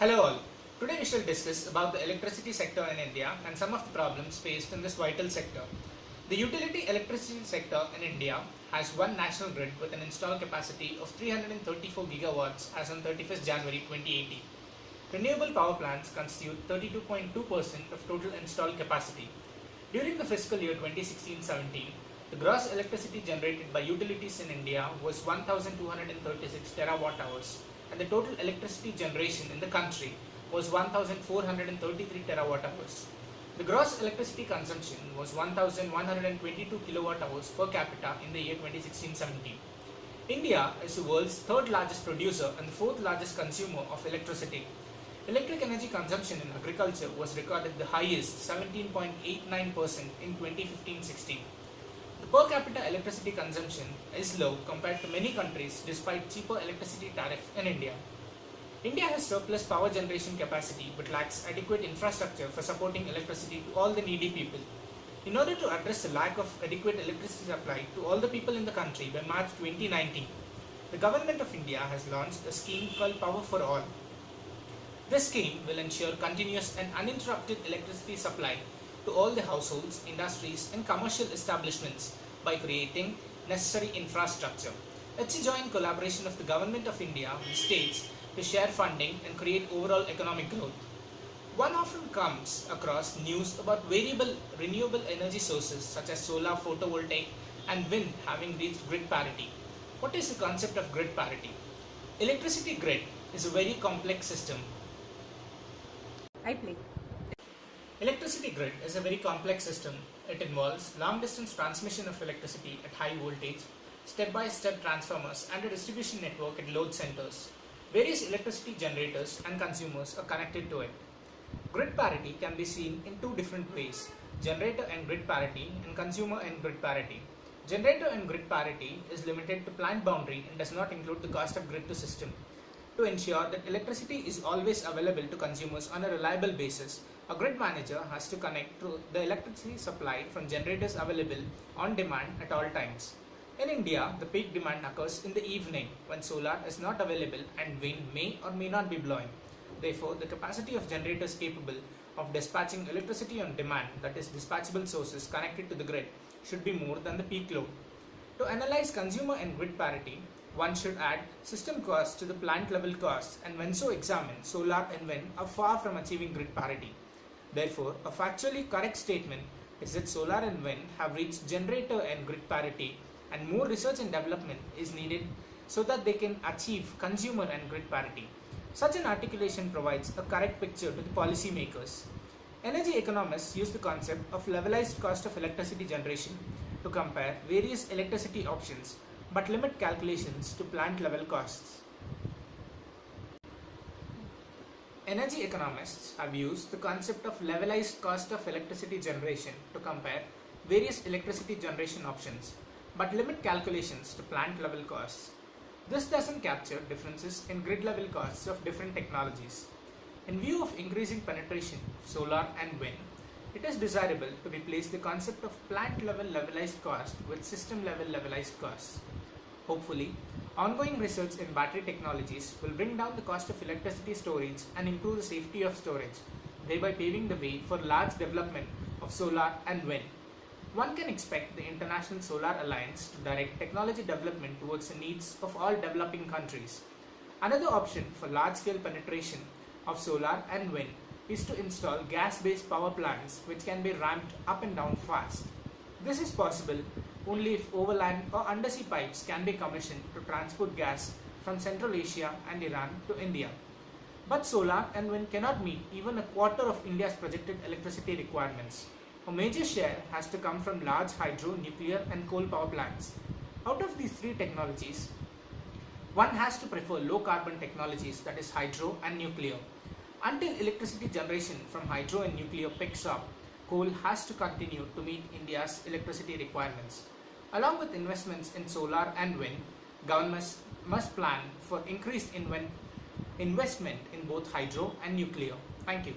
Hello all. Today we shall discuss about the electricity sector in India and some of the problems faced in this vital sector. The utility electricity sector in India has one national grid with an installed capacity of 334 gigawatts as on 31st January 2018. Renewable power plants constitute 32.2% of total installed capacity. During the fiscal year 2016-17, the gross electricity generated by utilities in India was 1,236 terawatt hours, and the total electricity generation in the country was 1,433 terawatt hours. The gross electricity consumption was 1,122 kilowatt hours per capita in the year 2016-17. India is the world's third largest producer and the fourth largest consumer of electricity. Electric energy consumption in agriculture was recorded the highest, 17.89% in 2015-16. The per capita electricity consumption is low compared to many countries despite cheaper electricity tariff in India. India has surplus power generation capacity but lacks adequate infrastructure for supporting electricity to all the needy people. In order to address the lack of adequate electricity supply to all the people in the country by March 2019, the Government of India has launched a scheme called Power for All. This scheme will ensure continuous and uninterrupted electricity supply to all the households, industries and commercial establishments by creating necessary infrastructure. It's a joint collaboration of the Government of India with states to share funding and create overall economic growth. One often comes across news about variable renewable energy sources such as solar, photovoltaic and wind having reached grid parity. What is the concept of grid parity? Electricity grid is a very complex system. Electricity grid is a very complex system. It involves long-distance transmission of electricity at high voltage, step-by-step transformers and a distribution network at load centers. Various electricity generators and consumers are connected to it. Grid parity can be seen in two different ways: generator and grid parity and consumer and grid parity. Generator and grid parity is limited to plant boundary and does not include the cost of grid to system. To ensure that electricity is always available to consumers on a reliable basis, a grid manager has to connect to the electricity supply from generators available on demand at all times. In India, the peak demand occurs in the evening when solar is not available and wind may or may not be blowing. Therefore, the capacity of generators capable of dispatching electricity on demand, that is dispatchable sources connected to the grid, should be more than the peak load. To analyze consumer and grid parity, one should add system costs to the plant level costs, and when so examined, solar and wind are far from achieving grid parity. Therefore, a factually correct statement is that solar and wind have reached generator and grid parity, and more research and development is needed so that they can achieve consumer and grid parity. Such an articulation provides a correct picture to the policy makers. Energy economists use the concept of levelized cost of electricity generation to compare various electricity options but limit calculations to plant level costs. Energy economists have used the concept of levelized cost of electricity generation to compare various electricity generation options but limit calculations to plant level costs. This doesn't capture differences in grid level costs of different technologies. In view of increasing penetration of solar and wind, it is desirable to replace the concept of plant level levelized cost with system level levelized costs. Hopefully, ongoing research in battery technologies will bring down the cost of electricity storage and improve the safety of storage, thereby paving the way for large development of solar and wind. One can expect the International Solar Alliance to direct technology development towards the needs of all developing countries. Another option for large-scale penetration of solar and wind is to install gas-based power plants which can be ramped up and down fast. This is possible only if overland or undersea pipes can be commissioned to transport gas from Central Asia and Iran to India. But solar and wind cannot meet even a quarter of India's projected electricity requirements. A major share has to come from large hydro, nuclear and coal power plants. Out of these three technologies, one has to prefer low carbon technologies, that is hydro and nuclear. Until electricity generation from hydro and nuclear picks up, coal has to continue to meet India's electricity requirements. Along with investments in solar and wind, governments must plan for increased investment in both hydro and nuclear. Thank you.